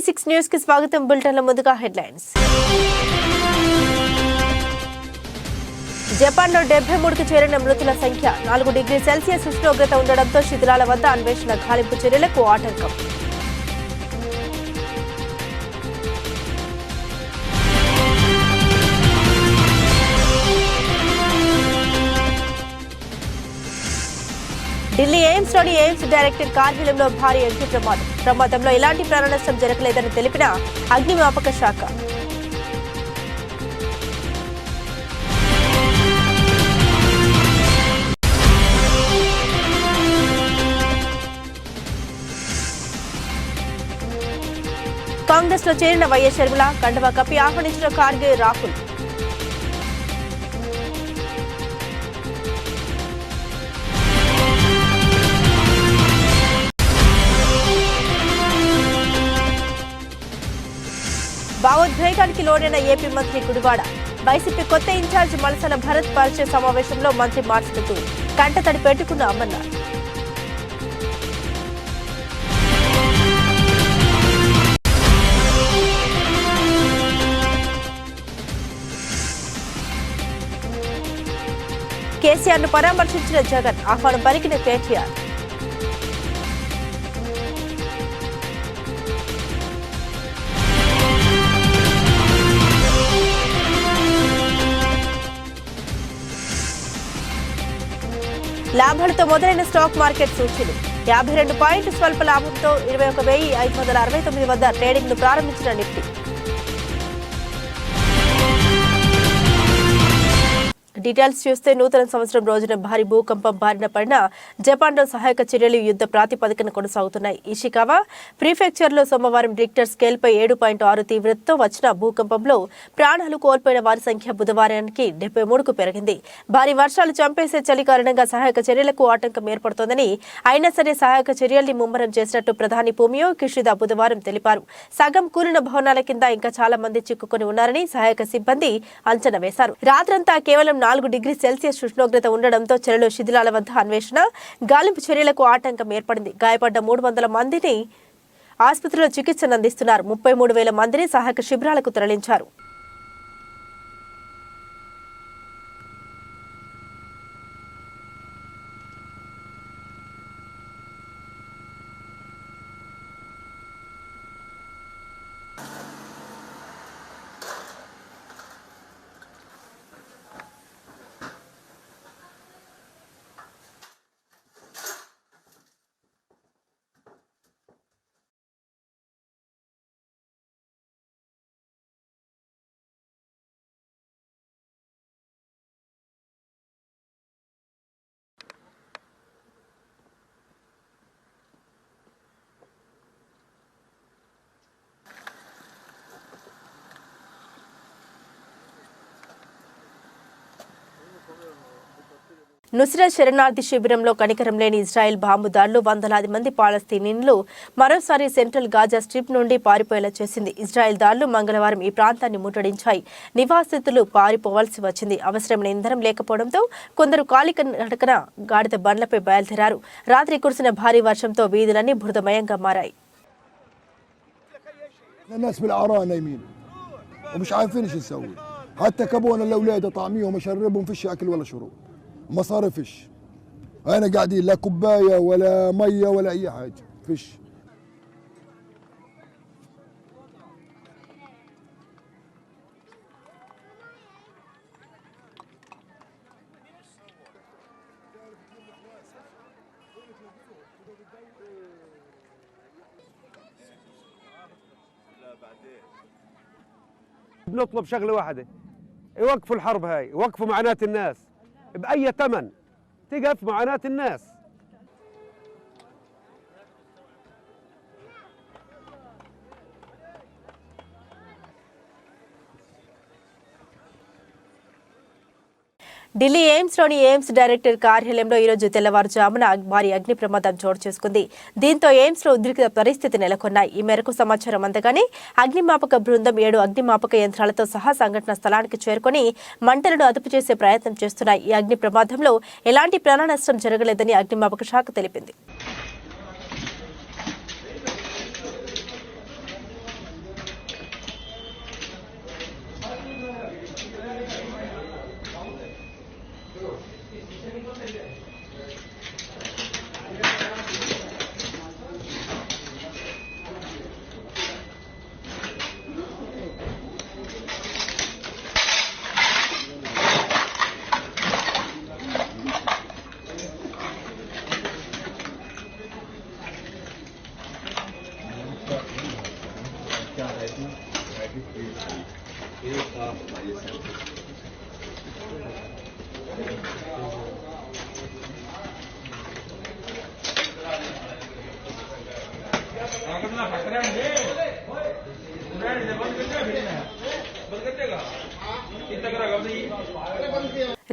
టీవీ6 news కి స్వాగతం. బులెటిన్ల ముందుగా హెడ్లైన్స్. జపాన్లో 73కు చేరిన మృతుల సంఖ్య 4 డిగ్రీ సెల్సియస్ ఉష్ణోగ్రత ఉండడంతో శిథిలాల వద్ద అన్వేషణ గాలింపు చర్యలకు ఆటంకం. ఢిల్లీ ఎయిమ్స్లోని ఎయిమ్స్ డైరెక్టర్ కార్యాలయంలో భారీ అగ్ని ప్రమాదంలో ఎలాంటి ప్రాణ నష్టం జరగలేదని తెలిపిన అగ్నిమాపక శాఖ. కాంగ్రెస్ లో చేరిన వైఎస్ షర్మిల కండువా కప్పి ఆహ్వానించిన ఖార్గే రాహుల్. భావోద్వేగానికి లోనైన ఏపీ మంత్రి గుడివాడ. వైసీపీ కొత్త ఇన్ఛార్జ్ మలసల భరత్ పరిచయ సమావేశంలో మంత్రి మాట్లాడుతూ కంటతడి పెట్టుకున్న అమర్నాథ్. కేసీఆర్ ను పరామర్శించిన జగన్, ఆహ్వానం పలికిన కేటీఆర్. లాభాలతో మొదలైన స్టాక్ మార్కెట్ సూచీలు 52 పాయింట్ స్వల్ప లాభంతో 21,569 వద్ద ట్రేడింగ్ ను ప్రారంభించిన నిఫ్టీ. డీటెయిల్స్ చూస్తే నూతన సంవత్సరం రోజున భారీ భూకంపం బారిన పడిన జపాన్లో సహాయక చర్యలు యుద్ధ ప్రాతిపదికన కొనసాగుతున్నాయి. ఇషికావా ప్రీఫెక్చర్లో సోమవారం రిక్టర్ స్కేల్పై 7.6 తీవ్రతతో వచ్చిన భూకంపంలో ప్రాణాలు కోల్పోయిన వారి సంఖ్య బుధవారానికి 73కు పెరిగింది. భారీ వర్షాలు చంపేసే చలి కారణంగా సహాయక చర్యలకు ఆటంకం ఏర్పడుతోందని, అయినా సరే సహాయక చర్యల్ని ముమ్మరం చేసినట్టు ప్రధాని ఫూమియో కిషిదా బుధవారం తెలిపారు. సగం కూలిన భవనాల కింద ఇంకా చాలా మంది చిక్కుకొని ఉన్నారని సహాయక సిబ్బంది అంచనా వేశారు. రాత్రంతా కేవలం 4 డిగ్రీ సెల్సియస్ ఉష్ణోగ్రత ఉండడంతో చెరలో శిథిలాల వద్ద అన్వేషణ గాలింపు చర్యలకు ఆటంకం ఏర్పడింది. గాయపడ్డ 300 మందిని ఆసుపత్రిలో చికిత్సను అందిస్తున్నారు. 33,000 మందిని సహాయక శిబిరాలకు తరలించారు. నుస్రత్ శరణార్థి శిబిరంలో కనికరం లేని ఇజ్రాయెల్ బాంబు దాడులు వందలాది మంది పాలస్తీనియన్లు మరోసారి సెంట్రల్ గాజా స్ట్రిప్ నుండి పారిపోయేలా చేసింది. ఇజ్రాయెల్ దాడులు మంగళవారం ఈ ప్రాంతాన్ని ముట్టడించాయి. నివాసితులు పారిపోవాల్సి వచ్చింది. అవసరమైన ఇంధనం లేకపోవడంతో కొందరు కాలినడకన గాడిద బండ్లపై బయలుదేరారు. రాత్రి కురిసిన భారీ వర్షంతో వీధులన్నీ బురదమయంగా మారాయి. ما صرفش انا قاعدين لا كوبايه ولا ميه ولا اي حاجه فيش. بنطلب شغله واحده، يوقفوا الحرب هاي، يوقفوا معاناه الناس بأي ثمن، تقف معاناة الناس. ఢిల్లీ ఎయిమ్స్లోని ఎయిమ్స్ డైరెక్టర్ కార్యాలయంలో ఈరోజు తెల్లవారుజామున భారీ అగ్ని ప్రమాదం చోటు చేసుకుంది. దీంతో ఎయిమ్స్లో ఉద్రిక్త పరిస్థితి నెలకొన్నాయి. ఈ మేరకు సమాచారం అందగానే అగ్నిమాపక బృందం 7 అగ్నిమాపక యంత్రాలతో సహా సంఘటన స్థలానికి చేరుకుని మంటలను అదుపు చేసే ప్రయత్నం చేస్తున్నాయి. ఈ అగ్ని ప్రమాదంలో ఎలాంటి ప్రాణ నష్టం జరగలేదని అగ్నిమాపక శాఖ తెలిపింది.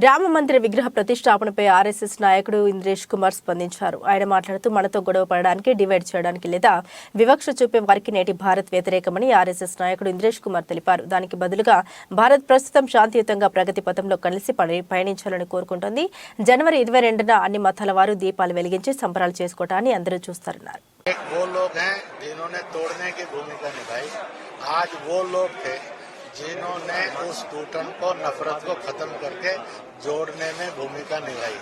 రామ మందిర విగ్రహ ప్రతిష్టాపనపై ఆర్ఎస్ఎస్ నాయకుడు ఇంద్రేష్ కుమార్ స్పందించారు. ఆయన మాట్లాడుతూ మనతో గొడవ పడడానికి, డివైడ్ చేయడానికి లేదా వివక్ష చూపే వారికి నేటి భారత్ వ్యతిరేకమని ఆర్ఎస్ఎస్ నాయకుడు ఇంద్రేష్ కుమార్ తెలిపారు. దానికి బదులుగా భారత్ ప్రస్తుతం శాంతియుతంగా ప్రగతి పథంలో కలిసి పయనించాలని కోరుకుంటోంది. జనవరి 22న అన్ని మతాల వారు దీపాలు వెలిగించి సంబరాలు చేసుకోవటాన్ని అందరూ చూస్తారన్నారు. जिन्होंने उस टूटन को, नफरत को खत्म करके जोड़ने में भूमिका निभाई।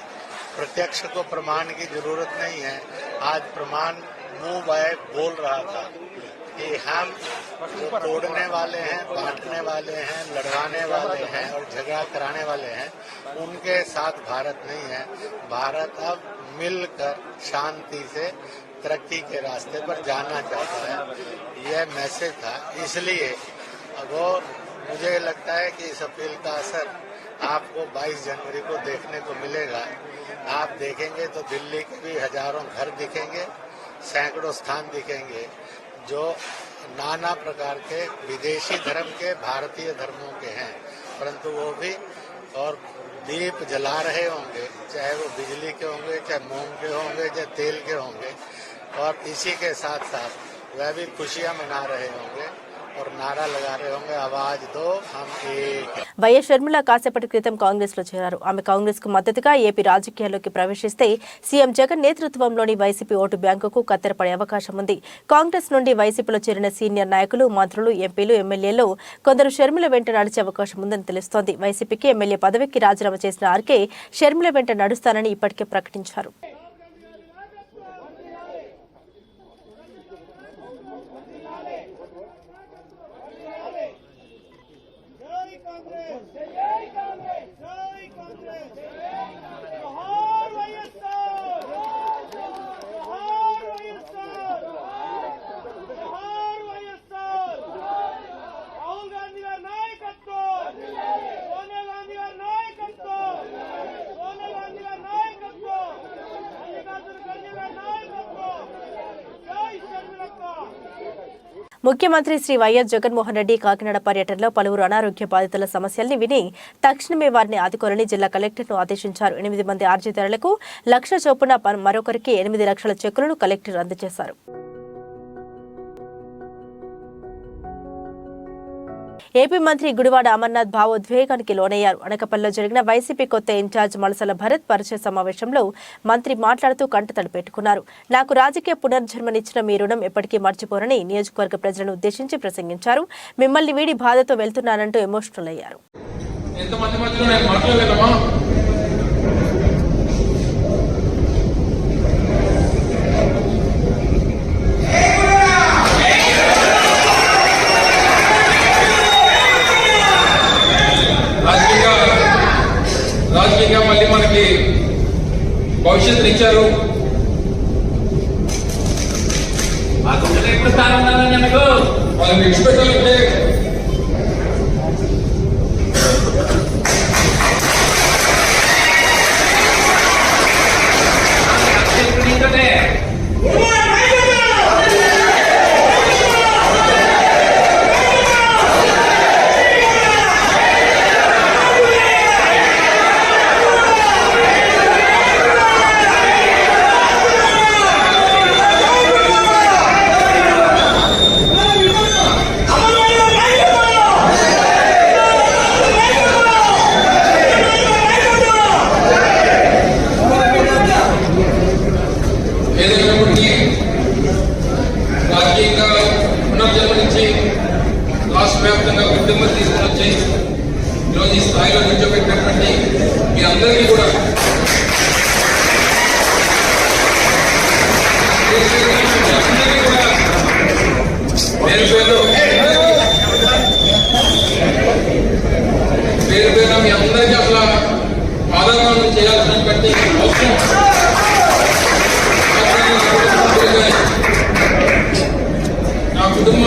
प्रत्यक्ष को प्रमाण की जरूरत नहीं है। आज प्रमाण मुंह बाय बोल रहा था कि हम जो तोड़ने वाले हैं, बांटने वाले हैं, लड़वाने वाले हैं और झगड़ा कराने वाले हैं, उनके साथ भारत नहीं है। भारत अब मिलकर शांति से तरक्की के रास्ते पर जाना चाहता है। यह मैसेज था। इसलिए वो मुझे लगता है कि इस अपील का असर आपको 22 जनवरी को देखने को मिलेगा। आप देखेंगे तो दिल्ली के भी हजारों घर दिखेंगे, सैकड़ों स्थान दिखेंगे जो नाना प्रकार के विदेशी धर्म के, भारतीय धर्मों के हैं, परंतु वो भी और दीप जला रहे होंगे, चाहे वो बिजली के होंगे, चाहे मोम के होंगे, चाहे तेल के होंगे, और इसी के साथ साथ वह भी खुशियां मना रहे होंगे और नारा लगा रहे होंगे, आवाज दो हम एक। వైఎస్ షర్మిల కాసేపటి క్రితం కాంగ్రెస్ లో చేరారు. ఆమె కాంగ్రెస్ కు మద్దతుగా ఏపీ రాజకీయాల్లోకి ప్రవేశిస్తే సీఎం జగన్ నేతృత్వంలోని వైసీపీ ఓటు బ్యాంకుకు కత్తెరపడే అవకాశం ఉంది. కాంగ్రెస్ నుండి వైసీపీలో చేరిన సీనియర్ నాయకులు, మంత్రులు, ఎంపీలు, ఎమ్మెల్యేలు కొందరు షర్మిల వెంట నడిచే అవకాశం ఉందని తెలుస్తోంది. వైసీపీకి ఎమ్మెల్యే పదవికి రాజీనామా చేసిన ఆర్కే షర్మిల వెంట నడుస్తానని ఇప్పటికే ప్రకటించారు. ముఖ్యమంత్రి శ్రీ వైఎస్ జగన్మోహన్ రెడ్డి కాకినాడ పర్యటనలో పలువురు అనారోగ్య బాధితుల సమస్యల్ని విని తక్షణమే వారిని ఆదుకోవాలని జిల్లా కలెక్టర్ను ఆదేశించారు. 8 మంది అర్జీదారులకు 1,00,000 చొప్పున మరొకరికి 8 లక్షల చెక్కులను కలెక్టర్ అందజేశారు. ఏపీ మంత్రి గుడివాడ అమర్నాథ్ భావోద్వేగానికి లోనయ్యారు. అనకపల్లిలో జరిగిన వైసీపీ కొత్త ఇన్ఛార్జ్ మలసల భరత్ పరిచయ సమావేశంలో మంత్రి మాట్లాడుతూ కంటతడి పెట్టుకున్నారు. నాకు రాజకీయ పునర్జన్మనిచ్చిన మీ రుణం ఎప్పటికీ మర్చిపోరని నియోజకవర్గ ప్రజలను ఉద్దేశించి ప్రసంగించారు. మిమ్మల్ని వీడి బాధతో వెళ్తున్నానంటూ ఎమోషనల్ అయ్యారు. రాజకీయంగా మళ్ళీ మనకి భవిష్యత్తుని ఇచ్చారు. వాళ్ళని విడిచిపెట్టాలంటే రాష్ట్ర వ్యాప్తంగా ఉద్యమం తీసుకుని వచ్చి ఈరోజు ఈ స్థాయిలో నిల్చోబెట్టినటువంటి మీ అందరికీ కూడా పేరు పేరు మీ అందరికీ అసలు ఆదరణ చేయాల్సినటువంటి అవసరం నా కుటుంబ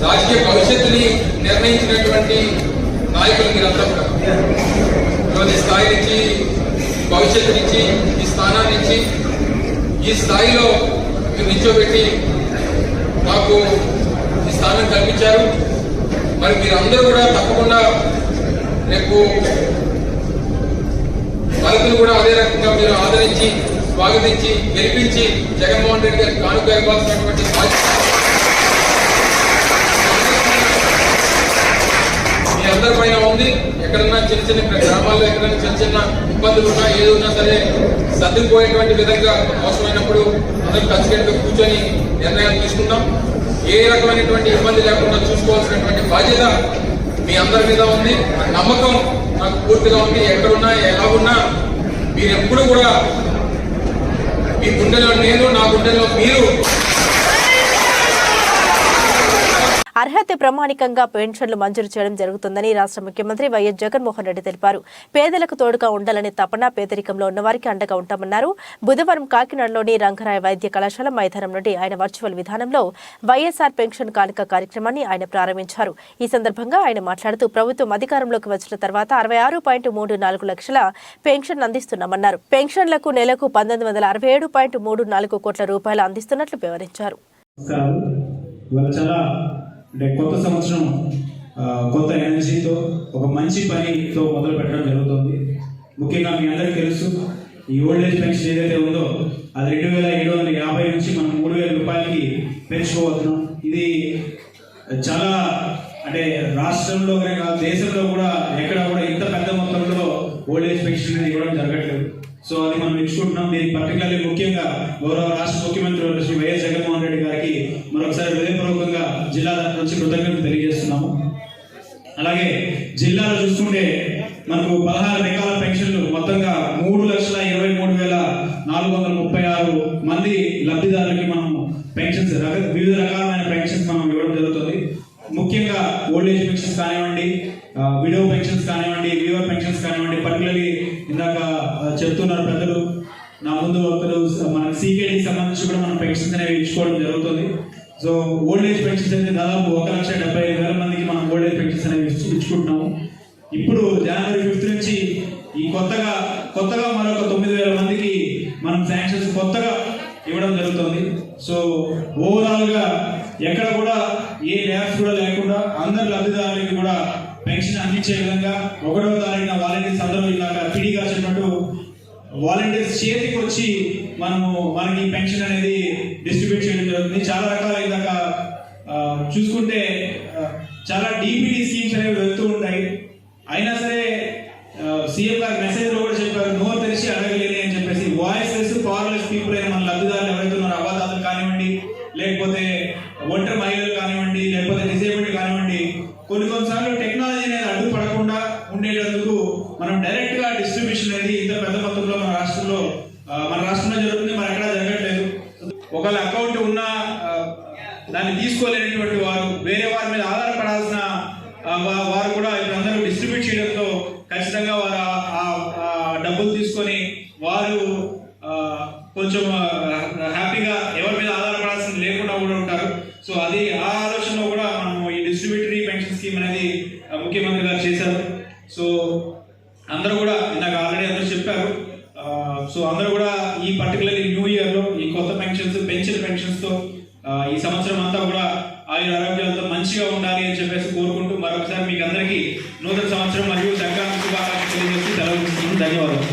రాజకీయ భవిష్యత్తుని నిర్ణయించినటువంటి నాయకులు మీరంతా కూడా ఈరోజు ఈ స్థాయి నుంచి, భవిష్యత్తు నుంచి, ఈ స్థానాన్ని నుంచి, ఈ స్థాయిలో మీరు నిల్చోబెట్టి నాకు ఈ స్థానం కల్పించారు. మరి మీరందరూ కూడా తప్పకుండా రేపు వాళ్ళను కూడా అదే రకంగా మీరు ఆదరించి స్వాగతించి గెలిపించి జగన్మోహన్ రెడ్డి గారికి కానుక ఇవ్వాల్సినటువంటి బాధ్యత మీ అందరి పైన ఉంది. ఎక్కడన్నా చిన్న చిన్న గ్రామాల్లో ఎక్కడన్నా చిన్న చిన్న ఇబ్బందులు ఉన్నా ఏది ఉన్నా సరే సర్దుకుపోయేటువంటి విధంగా అవసరమైనప్పుడు అందరూ ఖచ్చితంగా కూర్చొని నిర్ణయాలు తీసుకుందాం. ఏ రకమైనటువంటి ఇబ్బంది లేకుండా చూసుకోవాల్సినటువంటి బాధ్యత మీ అందరి మీద ఉంది. నమ్మకం నాకు పూర్తిగా ఉంది. ఎక్కడున్నా ఎలా ఉన్నా మీరు ఎప్పుడు కూడా మీ గుండెలో నేను, నా గుండెలో మీరు. అర్హత ప్రామాణికంగా పెన్షన్లు మంజూరు చేయడం జరుగుతుందని రాష్ట్ర ముఖ్యమంత్రి వైఎస్ జగన్మోహన్ రెడ్డి తెలిపారు. పేదలకు తోడుగా ఉండాలనే తపన, పేదరికంలో ఉన్నవారికి అండగా ఉంటామన్నారు. బుధవారం కాకినాడలోని రంగరాయ వైద్య కళాశాల మైదానం నుండి ఆయన వర్చువల్ విధానంలో వైఎస్ఆర్ పెన్షన్ కానుక కార్యక్రమాన్ని ఆయన ప్రారంభించారు. ఈ సందర్భంగా ఆయన మాట్లాడుతూ ప్రభుత్వం అధికారంలోకి వచ్చిన తర్వాత 66.34 లక్షల పెన్షన్ అందిస్తున్నామన్నారు. పెన్షన్లకు నెలకు 1967.34 కోట్ల రూపాయలు అందిస్తున్నట్లు వివరించారు. అంటే కొత్త సంవత్సరం కొత్త ఎనర్జీతో ఒక మంచి పనితో మొదలు పెట్టడం జరుగుతుంది. ముఖ్యంగా మీ అందరికీ తెలుసు, ఈ ఓల్డ్ ఏజ్ పెన్షన్ ఏదైతే ఉందో అది 2750 నుంచి మనం 3000 రూపాయలకి పెంచుకోబోతున్నాం. ఇది చాలా అంటే రాష్ట్రంలోనే కాదు దేశంలో కూడా ఎక్కడ కూడా ఇంత పెద్ద మొత్తంలో ఓల్డ్ ఏజ్ పెన్షన్ అనేది ఇవ్వడం జరగట్లేదు. సో అది మనం ఇచ్చుకుంటున్నాం. దీనికి పర్టికులర్లీ ముఖ్యంగా గౌరవ రాష్ట్ర ముఖ్యమంత్రి శ్రీ వైఎస్ జగన్మోహన్ రెడ్డి గారికి మరొకసారి హృదయపూర్వకంగా జిల్లా నుంచి కృతజ్ఞతలు తెలియజేస్తున్నాము. అలాగే జిల్లాలో చూసుకుంటే మనకు 16 రకాల పెన్షన్లు మొత్తంగా 3,23,436 మంది లబ్ధిదారులకి మనం పెన్షన్స్ వివిధ రకాలైన పెన్షన్స్ మనం ఇవ్వడం జరుగుతుంది. ముఖ్యంగా ఓల్డ్ ఏజ్ పెన్షన్స్ కానివ్వండి, విడో పెన్షన్స్ కానివ్వండి, వీవర్ పెన్షన్స్ కానివ్వండి, పర్టికులర్లీ ఇందాక చెప్తున్నారు పెద్దలు నా ముందు ఒకరు మన సీకేడీకి సంబంధించి కూడా మనం పెన్షన్స్ అనేవి ఇచ్చుకోవడం జరుగుతుంది. సో ఓల్డ్ ఏజ్ పెన్షన్స్ అనేది దాదాపు 1,75,000 మందికి మనం ఓల్డ్ ఏజ్ పెన్షన్స్ అనేవి ఇచ్చుకుంటున్నాము. ఇప్పుడు జనవరి 5 నుంచి ఈ కొత్తగా మరొక 9,000 మందికి మనం శాంక్షన్స్ కొత్తగా ఇవ్వడం జరుగుతుంది. సో ఓవరాల్ గా ఎక్కడ కూడా ఏ ల్యాబ్స్ కూడా లేకుండా అందరు లబ్ధిదారులకి కూడా పెన్షన్ అందించే విధంగా 1వ తారీఖున వాలంటీర్స్ అందరూ ఇలాగ పిడిగా చెప్పినట్టు వాలంటీర్స్ చేతికి వచ్చి మనకి పెన్షన్ అనేది డిస్ట్రిబ్యూట్ చేయడం జరుగుతుంది. చాలా రకాల ఇందాక చూసుకుంటే చాలా డిపిడి స్కీమ్స్ అనేవి వెళ్తూ ఉంటాయి. అయినా సరే సీఎం గారు మెసేజ్ లో కూడా చెప్పారు, నోరు తెరిచి అడగలేని అని చెప్పేసి. వాయిస్లెస్ పవర్లెస్ పీపుల్ అయిన మన లబ్ధిదారులు ఎవరైతే ఉన్నారో అవాదాలు కానివ్వండి, లేకపోతే ఒంటరి మహిళలు కానివ్వండి, లేకపోతే డిసేబుల్డ్ కానివ్వండి, కొన్నిసార్లు టెక్నాలజీ అనేది అడ్డుపడకుండా ఉండేటందుకు మనం డైరెక్ట్ గా డిస్ట్రిబ్యూషన్ అనేది ఇంత పెద్ద మొత్తంలో మన రాష్ట్రంలో జరుగుతుంది. మన ఎక్కడా జరగట్లేదు. ఒకవేళ అకౌంట్ ఉన్న దాన్ని తీసుకోలేనటువంటి వారు, వేరే వారి మీద ఆధారపడాల్సిన వారు కూడా ఇప్పుడు అందరూ డిస్ట్రిబ్యూట్ చేయడంతో ఖచ్చితంగా వారు ఆ డబ్బులు తీసుకొని వారు కొంచెం హ్యాపీగా ఎవరి మీద ఆధారపడాల్సింది లేకుండా కూడా ఉంటారు. సో అది ఆ ఆలోచనలో కూడా మనం ఈ డిస్ట్రిబ్యూటరీ పెన్షన్ స్కీమ్ అనేది ముఖ్యమంత్రి గారు చేశారు. సో అందరూ కూడా ఇందాక ఆల్రెడీ అందరూ చెప్పారు. సో అందరూ కూడా ఈ పర్టికులర్ న్యూ ఇయర్ లో ఈ కొత్త పెన్షన్స్ పెంచిన పెన్షన్స్ తో ఈ సంవత్సరం అంతా కూడా ఆయుర ఆరోగ్యాలతో మంచిగా ఉండాలి అని చెప్పేసి కోరుకుంటూ మరొకసారి మీకు అందరికీ నూతన సంవత్సరం మరియు సంక్రాంతి శుభాకాంక్షలు తెలియజేసి సెలవు తీసుకుంటున్నాను. ధన్యవాదాలు.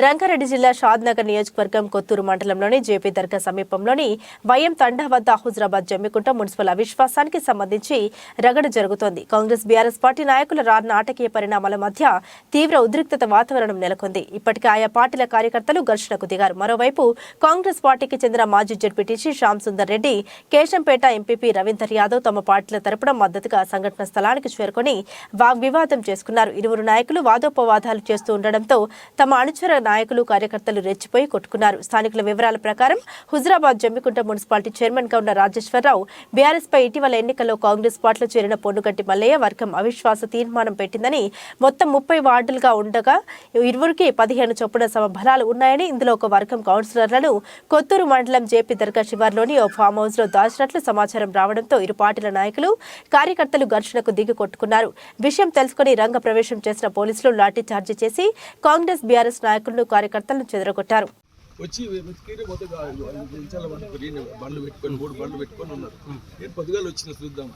రంగారెడ్డి జిల్లా షాద్నగర్ నియోజకవర్గం కొత్తూరు మండలంలోని జేపీ దర్గా సమీపంలోని వయం తండా వద్ద హుజరాబాద్ జమ్మికుంట మున్సిపల్ అవిశ్వాసానికి సంబంధించి రగడ జరుగుతోంది. కాంగ్రెస్ బీఆర్ఎస్ పార్టీ నాయకుల నాటకీయ పరిణామాల మధ్య తీవ్ర ఉద్రిక్తత వాతావరణం నెలకొంది. ఇప్పటికే ఆయా పార్టీల కార్యకర్తలు ఘర్షణకు దిగారు. మరోవైపు కాంగ్రెస్ పార్టీకి చెందిన మాజీ జడ్పీటీసీ శ్యామ్ సుందర్ రెడ్డి, కేశంపేట ఎంపీపీ రవీందర్ యాదవ్ తమ పార్టీల తరపున మద్దతుగా సంఘటన స్థలానికి చేరుకుని వాగ్వివాదం చేసుకున్నారు. ఇరువురు నాయకులు వాదోపవాదాలు చేస్తూ ఉండడంతో తమ అనుచర నాయకులు కార్యకర్తలు రెచ్చిపోయి కొట్టుకున్నారు. స్థానికుల వివరాల ప్రకారం హుజరాబాద్ జమ్మికుంట మున్సిపాలిటీ చైర్మన్ గా ఉన్న రాజేశ్వరరావు బీఆర్ఎస్ పై ఇటీవల ఎన్నికల్లో కాంగ్రెస్ పార్టీలో చేరిన పొన్నుగంటి మల్లయ్య వర్గం అవిశ్వాస తీర్మానం పెట్టిందని, మొత్తం 30 వార్డులుగా ఉండగా ఇరువురికి 15 చొప్పున సమబలాలు ఉన్నాయని, ఇందులో ఒక వర్గం కౌన్సిలర్లను కొత్తూరు మండలం జేపీ దర్గా శివార్లోని ఓ ఫామ్ హౌస్ లో దాచినట్లు సమాచారం రావడంతో ఇరు పార్టీల నాయకులు కార్యకర్తలు ఘర్షణకు దిగి కొట్టుకున్నారు. విషయం తెలుసుకుని రంగ ప్రవేశం చేసిన పోలీసులు లాఠీ చార్జీ చేసి కాంగ్రెస్ బీఆర్ఎస్ నాయకులను కార్యకర్తలను చెదరగొట్టారు. వచ్చి వెతికి మొత్తం బండ్లు పెట్టుకొని 3 బండ్లు పెట్టుకొని ఉన్నారు. నేను పొద్దుగాలు వచ్చిన చూద్దాం,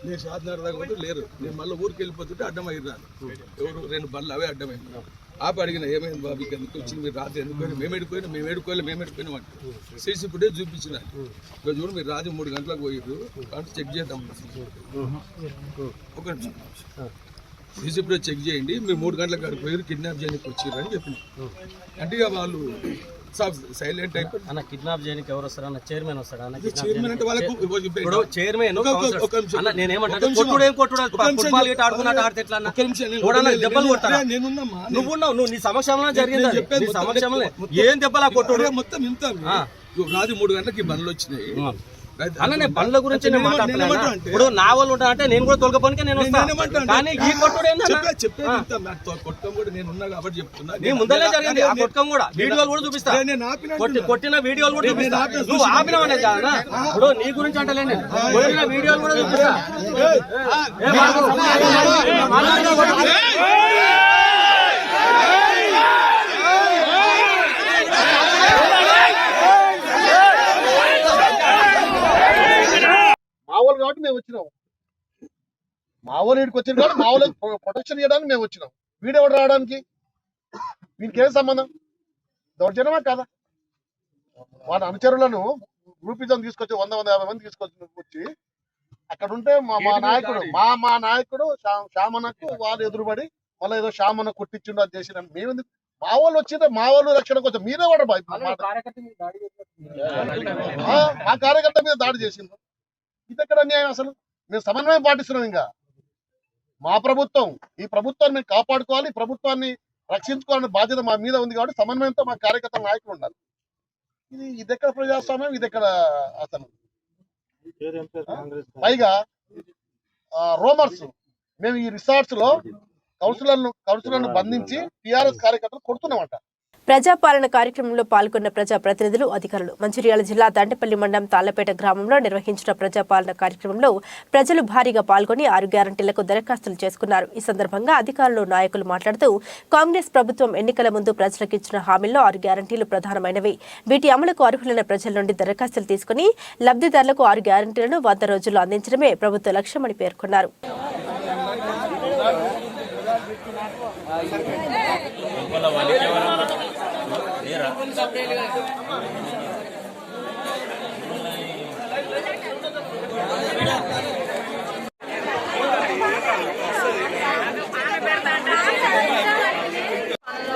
నేను షాద్నగర్ దాకా పోతే లేరు. నేను మళ్ళీ ఊరికి వెళ్ళిపోతుంటే అడ్డం అయ్యాను. ఎవరు 2 బండ్లు అవే అడ్డమైనా. ఆపి అడిగిన ఏమైంది బాబు ఎందుకు వచ్చింది మీరు రాత్రి ఎందుకు మేము ఎడుకోలేము అంటే సీసీ ఫుటేజ్ చూపించిన. ఇక్కడ చూడు మీరు రాత్రి 3 గంటలకు పోయారు కాబట్టి చెక్ చేద్దాం. ఒక నిమిషం సీసీ ఫుటేజ్ చెక్ చేయండి, మీరు 3 గంటలకు అక్కడికి పోయారు కిడ్నాప్ చేయడానికి వచ్చారు అని చెప్పిన. అంటే ఇక వాళ్ళు సైలెంట్ అయిపోయి అన్న కిడ్నాప్ చేయడానికి ఎవరు వస్తారా అన్న? చైర్మన్ వస్తాడా అన్న? చైర్మన్ అంటే వాళ్ళకు చైర్మన్ నేనేమంటా ఫుట్బాల్ గిట్ ఆడుకున్నట్టు ఆడితే ఎట్లా అన్న? దెబ్బలు కొడతారా? నువ్వు నీ సమక్షంలో జరిగింది, నీ సమక్షంలో ఏం దెబ్బలా కొట్టుడు? మొత్తం ఇంత రాత్రి 3 గంటలకి బండ్లు వచ్చినాయి అన్న. నేను బండ్ల గురించి ఇప్పుడు నా వాళ్ళు ఉంటా అంటే నేను కూడా తొలగపోనికే నేను వస్తాను. కానీ ఈ కొట్టుడు కొట్టం కూడా నేను ఉన్నా కాబట్టి చెప్తున్నా. నీ ముందరే జరిగింది ఆ కొట్టం కూడా, వీడియోలు కూడా చూపిస్తా, కొట్టిన వీడియోలు కూడా చూపిస్తా. నువ్వు ఆపినవనే కాదా? ఇప్పుడు నీ గురించి అంటలేండి, కొట్టిన వీడియోలు కూడా చూపిస్తా. మావోలు కాబట్టి మేము వచ్చినాం, మావోలు ఇక్కడికి వచ్చింది కాబట్టి మావోలు ప్రొటెక్షన్ చేయడానికి మేము వచ్చినాం. వీడెవడు రావడానికి? వీనికి ఏం సంబంధం? దౌర్జన్యమా కాదా? వాడి అనుచరులను గ్రూపిజం తీసుకొచ్చి 100-150 మంది తీసుకొచ్చి అక్కడ ఉంటే మా నాయకుడు మా నాయకుడు శ్యామన్నకు వాళ్ళు ఎదురుపడి మళ్ళీ ఏదో శ్యామన్న కొట్టించిండు అది చేసిన. మేము మా వాళ్ళు వచ్చిందే మా వాళ్ళు రక్షణ కోసం మీరే కూడా మా కార్యకర్త మీద దాడి చేసిండ్రు. ఇది ఎక్కడ అన్యాయం? అసలు మేము సమన్వయం పాటిస్తున్నాం. ఇంకా మా ప్రభుత్వం, ఈ ప్రభుత్వాన్ని మేము కాపాడుకోవాలి, ఈ ప్రభుత్వాన్ని రక్షించుకోవాలనే బాధ్యత మా మీద ఉంది కాబట్టి సమన్వయంతో మా కార్యకర్త నాయకులు ఉండాలి. ఇది ఎక్కడ ప్రజాస్వామ్యం? ఇది ఎక్కడ అసలు? పైగా రోమర్స్ మేము ఈ రిసార్ట్స్ లో కౌన్సిలర్లను బంధించి టీఆర్ఎస్ కార్యకర్తలు కొడుతున్నామంట. ప్రజాపాలన కార్యక్రమంలో పాల్గొన్న ప్రజాప్రతినిధులు, అధికారులు. మంచిర్యాల జిల్లా దండపల్లి మండలం తాళ్లపేట గ్రామంలో నిర్వహించిన ప్రజాపాలన కార్యక్రమంలో ప్రజలు భారీగా పాల్గొని 6 గ్యారంటీలకు దరఖాస్తులు చేసుకున్నారు. ఈ సందర్భంగా అధికారులు, నాయకులు మాట్లాడుతూ కాంగ్రెస్ ప్రభుత్వం ఎన్నికల ముందు ప్రజలకు ఇచ్చిన హామీల్లో 6 గ్యారంటీలు ప్రధానమైనవి. వీటి అమలుకు అర్హులైన ప్రజల నుండి దరఖాస్తులు తీసుకుని లబ్ధిదారులకు 6 గ్యారంటీలను 100 రోజుల్లో అందించడమే ప్రభుత్వ లక్ష్యమని పేర్కొన్నారు.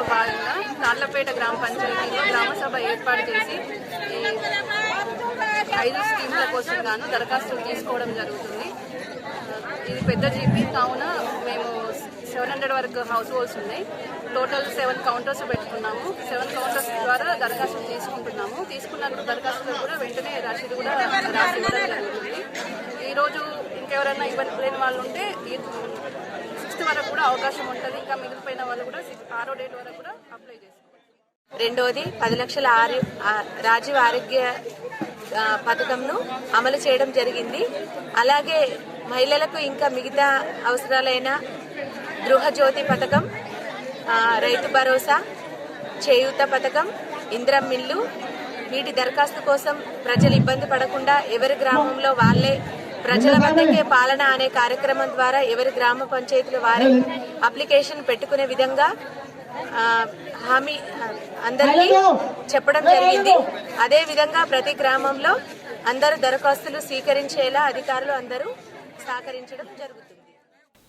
భాగంగా తాళ్లపేట గ్రామ పంచాయతీలో గ్రామ సభ ఏర్పాటు చేసి 5 స్కీముల కోసం గాను దరఖాస్తులు తీసుకోవడం జరుగుతుంది. ఇది పెద్ద జీపీ కావున మేము 700 వరకు హౌస్ హోల్డ్స్ ఉన్నాయి. టోటల్ 7 కౌంటర్స్ పెట్టుకున్నాము. 7 కౌంటర్స్ ద్వారా దరఖాస్తులు తీసుకుంటున్నాము. తీసుకున్న దరఖాస్తులు కూడా వెంటనే రసీదు కూడా రాసి ఇవ్వడం జరుగుతుంది. ఈరోజు ఇంకెవరైనా ఇబ్బంది లేని వాళ్ళు ఉంటే 6th వరకు కూడా అవకాశం ఉంటుంది. ఇంకా మిగిలిపోయిన వాళ్ళు కూడా 6వ డేట్ వరకు కూడా అప్లై చేసుకోవచ్చు. రెండవది 10 లక్షల రాజీవ్ ఆరోగ్య పథకంను అమలు చేయడం జరిగింది. అలాగే మహిళలకు ఇంకా మిగతా అవసరాలైన గృహజ్యోతి పథకం, రైతు భరోసా, చేయూత పథకం, ఇందిరమ్మ ఇల్లు, వీటి దరఖాస్తు కోసం ప్రజలు ఇబ్బంది పడకుండా ఎవరి గ్రామంలో వాళ్ళే ప్రజల వద్దకే పాలన అనే కార్యక్రమం ద్వారా ఎవరి గ్రామ పంచాయతీలు వారే అప్లికేషన్ పెట్టుకునే విధంగా హామీ అందరికీ చెప్పడం జరిగింది. అదే విధంగా ప్రతి గ్రామంలో అందరూ దరఖాస్తులు స్వీకరించేలా అధికారులు అందరూ సహకరించడం జరుగుతుంది.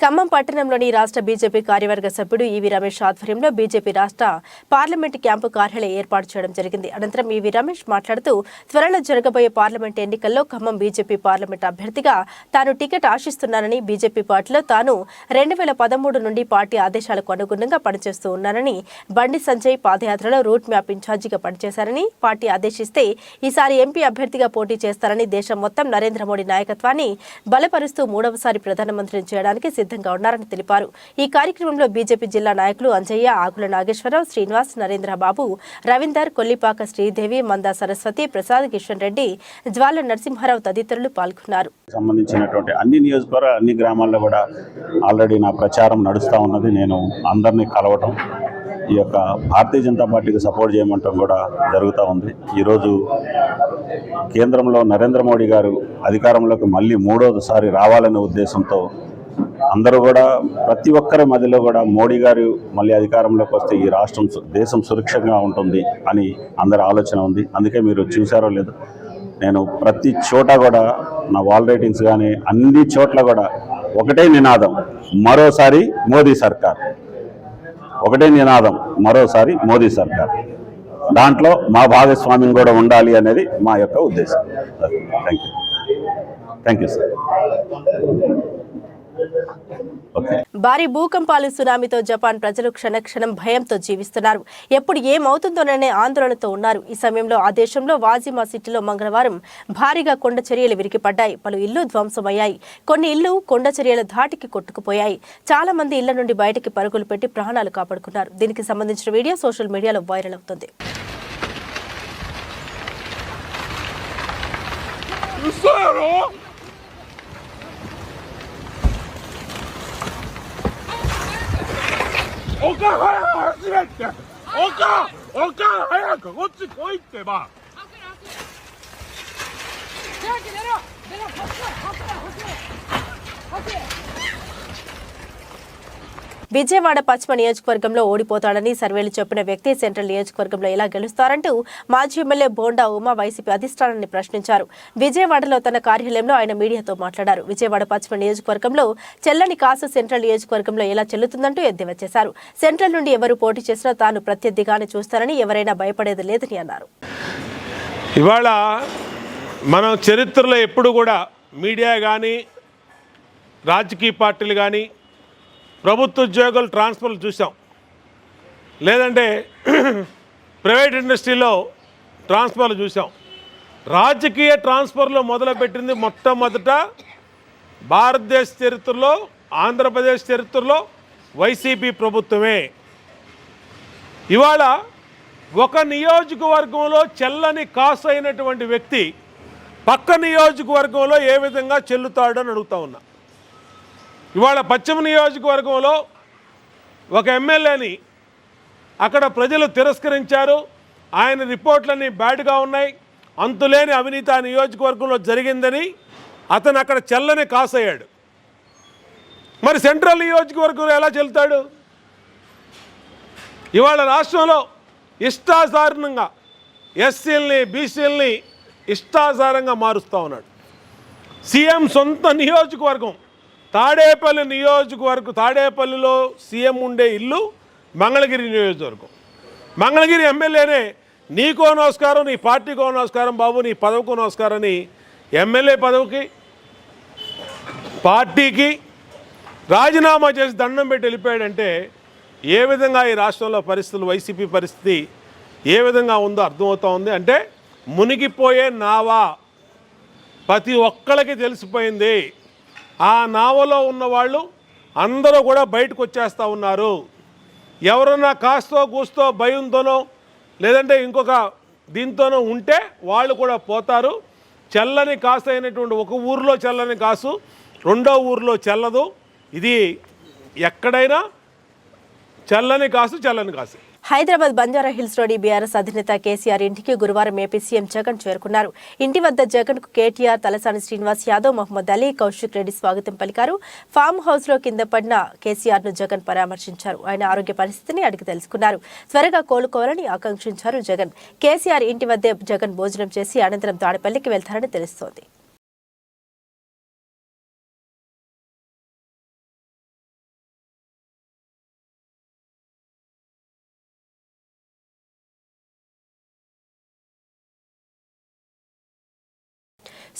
ఖమ్మం పట్టణంలోని రాష్ట్ర బీజేపీ కార్యవర్గ సభ్యుడు ఈవీ రమేష్ ఆధ్వర్యంలో బీజేపీ రాష్ట్ర పార్లమెంటు క్యాంపు కార్యాలయం ఏర్పాటు చేయడం జరిగింది. అనంతరం ఈవీ రమేష్ మాట్లాడుతూ త్వరలో జరగబోయే పార్లమెంటు ఎన్నికల్లో ఖమ్మం బీజేపీ పార్లమెంటు అభ్యర్థిగా తాను టికెట్ ఆశిస్తున్నానని, బీజేపీ పార్టీలో తాను 2013 నుండి పార్టీ ఆదేశాలకు అనుగుణంగా పనిచేస్తూ ఉన్నానని, బండి సంజయ్ పాదయాత్రలో రూట్ మ్యాప్ ఇన్ఛార్జిగా పనిచేశారని, పార్టీ ఆదేశిస్తే ఈసారి ఎంపీ అభ్యర్థిగా పోటీ చేస్తారని, దేశం మొత్తం నరేంద్ర మోడీ నాయకత్వాన్ని బలపరుస్తూ 3వసారి ప్రధానమంత్రిని చేయడానికి సిద్ధంగా ఉన్నారని తెలిపారు. ఈ కార్యక్రమంలో బీజేపీ జిల్లా నాయకులు అంజయ్య, ఆకుల నాగేశ్వరరావు, శ్రీనివాస్, నరేంద్రబాబు, రవీందర్, కొల్లిపాక శ్రీదేవి, మందా సరస్వతి, ప్రసాద్, కిషన్ రెడ్డి, జ్వాల నరసింహారావు తదితరులు పాల్గొన్నారు. సంబంధించినటువంటి అన్ని నియోజకవర్గ అన్ని గ్రామాల్లో కూడా ఆల్రెడీ నా ప్రచారం నడుస్తూ ఉన్నది. నేను అందరినీ కలవటం, ఈ యొక్క భారతీయ జనతా పార్టీకి సపోర్ట్ చేయమంటాం కూడా జరుగుతూ ఉంది. ఈరోజు కేంద్రంలో నరేంద్ర మోడీ గారు అధికారంలోకి మళ్ళీ మూడోసారి రావాలనే ఉద్దేశంతో అందరూ కూడా ప్రతి ఒక్కరి మధ్యలో కూడా మోడీ గారు మళ్ళీ అధికారంలోకి వస్తే ఈ రాష్ట్రం దేశం సురక్షితంగా ఉంటుంది అని అందరి ఆలోచన ఉంది. అందుకే మీరు చూసారో లేదో నేను ప్రతి చోట కూడా నా వాల్ రైటింగ్స్ కానీ అన్ని చోట్ల కూడా ఒకటే నినాదం, మరోసారి మోదీ సర్కార్. ఒకటే నినాదం, మరోసారి మోదీ సర్కార్. దాంట్లో మా భాగస్వామ్యం కూడా ఉండాలి అనేది మా యొక్క ఉద్దేశం. Thank you sir. భారీ భూకంపాలు, సునామీతో జపాన్ ప్రజలు క్షణక్షణం భయంతో జీవిస్తున్నారు. ఎప్పుడు ఏమవుతుందోననే ఆందోళనతో ఉన్నారు. ఈ సమయంలో ఆ దేశంలో వాజిమా సిటీలో మంగళవారం భారీగా కొండ చర్యలు విరిగిపడ్డాయి. పలు ఇళ్లు ధ్వంసమయ్యాయి. కొన్ని ఇళ్లు కొండ చర్యల ధాటికి కొట్టుకుపోయాయి. చాలా మంది ఇళ్ల నుండి బయటికి పరుగులు పెట్టి ప్రాణాలు కాపాడుకున్నారు. దీనికి సంబంధించిన వీడియో సోషల్ మీడియాలో వైరల్ అవుతుంది. విజయవాడ పశ్చిమ నియోజకవర్గంలో ఓడిపోతాడని సర్వేలు చెప్పిన వ్యక్తి సెంట్రల్ నియోజకవర్గంలో ఎలా గెలుస్తారంటూ మాజీ ఎమ్మెల్యే బోండా ఉమా వైసీపీ అధిష్టానాన్ని ప్రశ్నించారు. విజయవాడలో తన కార్యాలయంలో ఆయన మీడియాతో మాట్లాడారు. విజయవాడ పశ్చిమ నియోజకవర్గంలో చెల్లని కాసు సెంట్రల్ నియోజకవర్గంలో ఎలా చెల్లుతుందంటూ ఎద్దేవా చేశారు. సెంట్రల్ నుండి ఎవరు పోటీ చేసినా తాను ప్రత్యర్థిగానే చూస్తారని, ఎవరైనా భయపడేది లేదని అన్నారు. ఇవాళ మనం చరిత్రలో ఎప్పుడు కూడా మీడియా కానీ రాజకీయ పార్టీలు కానీ ప్రభుత్వ ఉద్యోగులు ట్రాన్స్ఫర్లు చూసాం, లేదంటే ప్రైవేట్ ఇండస్ట్రీలో ట్రాన్స్ఫర్లు చూసాం. రాజకీయ ట్రాన్స్ఫర్లు మొదలుపెట్టింది మొట్టమొదట భారతదేశ చరిత్రలో, ఆంధ్రప్రదేశ్ చరిత్రలో వైసీపీ ప్రభుత్వమే. ఇవాళ ఒక నియోజకవర్గంలో చెల్లని కాసు అయినటువంటి వ్యక్తి పక్క నియోజకవర్గంలో ఏ విధంగా చెల్లుతాడని అడుగుతా ఉన్నా. ఇవాళ పశ్చిమ నియోజకవర్గంలో ఒక ఎమ్మెల్యేని అక్కడ ప్రజలు తిరస్కరించారు. ఆయన రిపోర్ట్లన్నీ బ్యాడ్గా ఉన్నాయి, అంతులేని అవినీతి ఆ నియోజకవర్గంలో జరిగిందని అతను అక్కడ చెల్లని కాసయ్యాడు. మరి సెంట్రల్ నియోజకవర్గంలో ఎలా చెల్లుతాడు? ఇవాళ రాష్ట్రంలో ఇష్టాసారంగా ఎస్సీలని బీసీలని ఇష్టాసారంగా మారుస్తూ ఉన్నాడు. సీఎం సొంత నియోజకవర్గం తాడేపల్లి నియోజకవర్గం, తాడేపల్లిలో సీఎం ఉండే ఇల్లు మంగళగిరి నియోజకవర్గం. మంగళగిరి ఎమ్మెల్యేనే నీకో నమస్కారం, నీ పార్టీకో నమస్కారం బాబు, నీ పదవికో నమస్కారం అని ఎమ్మెల్యే పదవికి పార్టీకి రాజీనామా చేసి దండం పెట్టి వెళ్ళిపోయాడంటే ఏ విధంగా ఈ రాష్ట్రంలో పరిస్థితులు, వైసీపీ పరిస్థితి ఏ విధంగా ఉందో అర్థమవుతూ ఉంది. అంటే మునిగిపోయే నావా ప్రతి ఒక్కళ్ళకి తెలిసిపోయింది. ఆ నావలో ఉన్నవాళ్ళు అందరూ కూడా బయటకు వచ్చేస్తూ ఉన్నారు. ఎవరన్నా కాస్తో కూస్తో భయంతోనో లేదంటే ఇంకొక దీంతోనో ఉంటే వాళ్ళు కూడా పోతారు. చెల్లని కాసు అయినటువంటి ఒక ఊరిలో చెల్లని కాసు రెండో ఊరిలో చెల్లదు. ఇది ఎక్కడైనా చెల్లని కాసు చెల్లని కాసు. హైదరాబాద్ బంజారా హిల్స్ లోని బీఆర్ఎస్ అధినేత కేసీఆర్ ఇంటికి గురువారం ఏపీ సీఎం జగన్ చేరుకున్నారు. ఇంటి వద్ద జగన్ కు కేటీఆర్, తలసాని శ్రీనివాస్ యాదవ్, మహమ్మద్ అలీ, కౌశిక్ రెడ్డి స్వాగతం పలికారు. ఫామ్ హౌస్ లో కింద పడిన కేసీఆర్ ను జగన్ పరామర్శించారు. ఆయన ఆరోగ్య పరిస్థితిని అడిగి తెలుసుకున్నారు. త్వరగా కోలుకోవాలని ఆకాంక్షించారు జగన్. కేసీఆర్ ఇంటి వద్దే జగన్ భోజనం చేసి అనంతరం తాడేపల్లికి వెళ్తారని తెలుస్తోంది.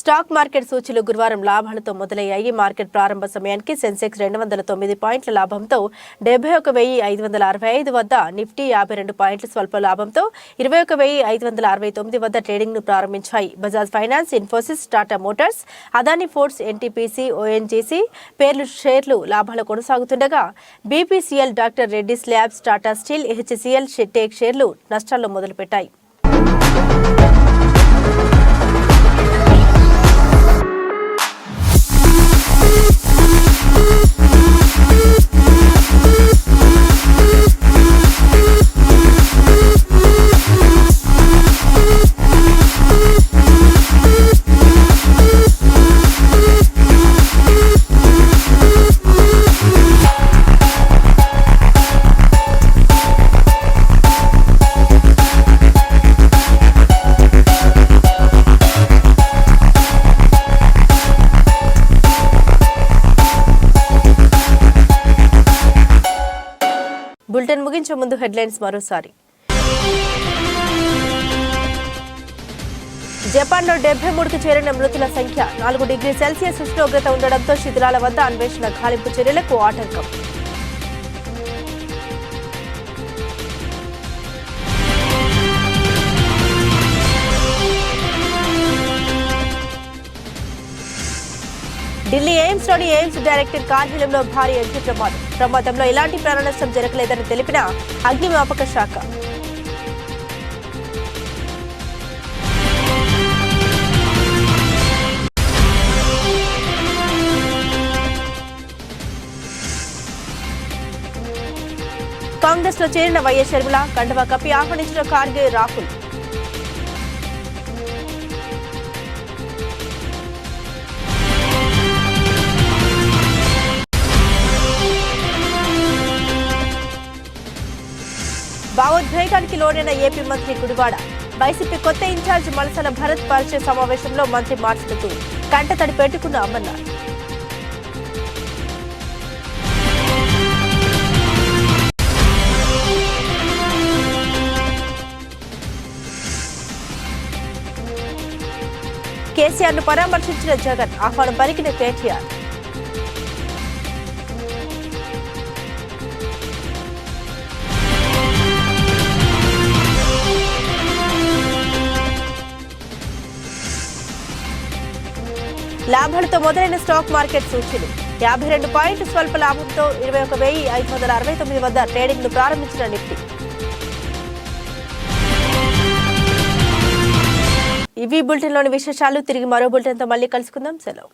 స్టాక్ మార్కెట్ సూచీలు గురువారం లాభాలతో మొదలయ్యాయి. మార్కెట్ ప్రారంభ సమయానికి సెన్సెక్స్ 209 పాయింట్ల లాభంతో 71,565 వద్ద, నిఫ్టీ 52 పాయింట్ల స్వల్ప లాభంతో 21,569 వద్ద ట్రేడింగ్ ను ప్రారంభించాయి. Bajaj Finance, Infosys, Tata Motors, Adani Foods, NTPC, ONGC షేర్లు లాభాలు కొనసాగుతుండగా BPCL, Doctor Reddy's Labs, Tata Steel, HCL Tech షేర్లు నష్టాల్లో మొదలుపెట్టాయి. బులెటిన్ ముగించే ముందు హెడ్లైన్స్ మరోసారి. జపాన్లో 73కి చేరిన మృతుల సంఖ్య. 4 డిగ్రీ సెల్సియస్ ఉష్ణోగ్రత ఉండడంతో శిథిలాల వద్ద అన్వేషణ గాలింపు చర్యలకు ఆటంకం. ఢిల్లీ ఎయిమ్స్లోని ఎయిమ్స్ డైరెక్టర్ కార్యాలయంలో భారీ అగ్ని ప్రమాదం. ప్రమాదంలో ఎలాంటి ప్రాణనష్టం జరగలేదని తెలిపిన అగ్నిమాపక శాఖ. కాంగ్రెస్ లో చేరిన వైఎస్ షర్మిల కండువా కప్పి ఆహ్వానించిన ఖార్గే, రాహుల్. భావోద్వేగానికి లోనైన ఏపీ మంత్రి గుడివాడ. వైసీపీ కొత్త ఇన్ఛార్జ్ మలసల భరత్ పరిచయ సమావేశంలో మంత్రి మాట్లాడుతూ కంటతడి పెట్టుకున్న అమర్నాథ్. కేసీఆర్ ను పరామర్శించిన జగన్, ఆహ్వానం పలికిన కేటీఆర్. లాభాలతో మొదలైన స్టాక్ మార్కెట్ సూచీలు. 52 పాయింట్ స్వల్ప లాభంతో 21,569 వద్ద ట్రేడింగ్ ను ప్రారంభించిన నిఫ్టీ. ఇవి బులెటిన్లోని విశేషాలు. తిరిగి మరో బులెటిన్తో మళ్ళీ కలుసుకుందాం. సెలవు.